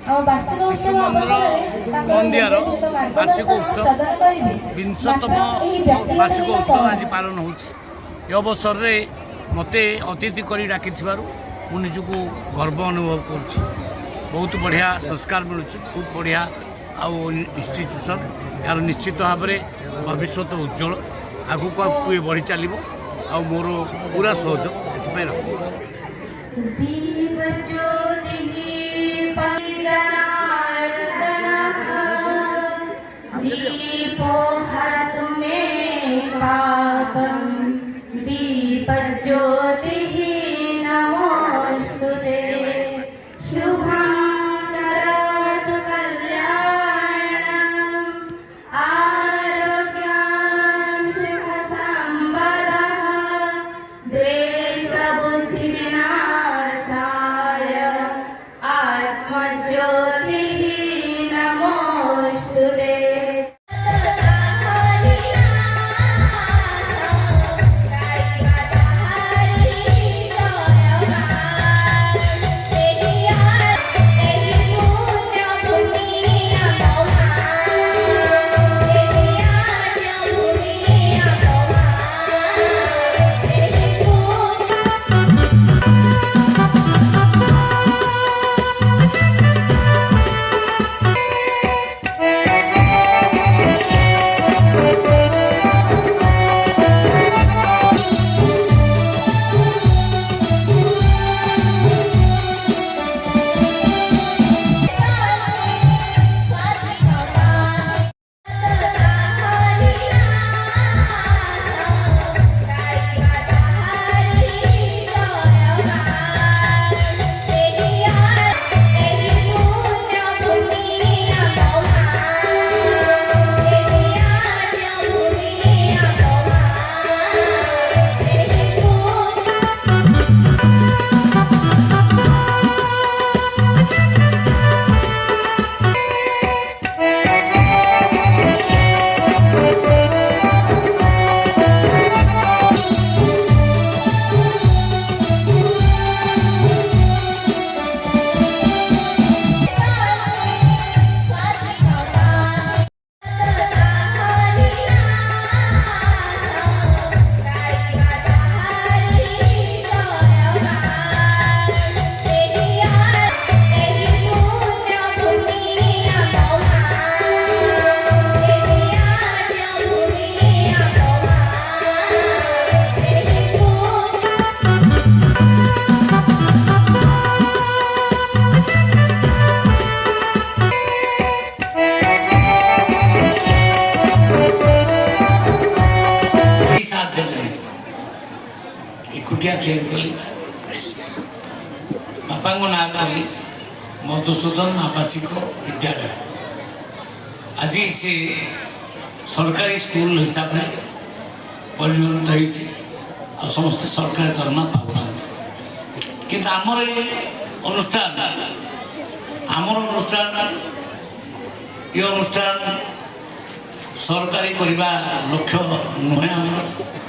शिशु मंदिर मंदिर वार्षिक उत्सव 20तम वार्षिक उत्सव आज पालन हो अवसर में मत अतिथि कर डाक निजक गर्व अनुभव कर बहुत बढ़िया संस्कार मिलूँ बहुत बढ़िया इंस्टीट्यूशन यार निश्चित भाव में भविष्य उज्जवल आगू को बढ़ी चलो आ मोर पूरा सहयोग एकुटिया चेंज कली बापा ना कली मधुसूदन आवासिक विद्यालय आज से सरकारी स्कूल हिसाब से परिणत हो समस्त सरकारी दरमा पाँच कि आमर अनुष्ठान ये अनुष्ठान सरकारी करने लक्ष्य नुहे आम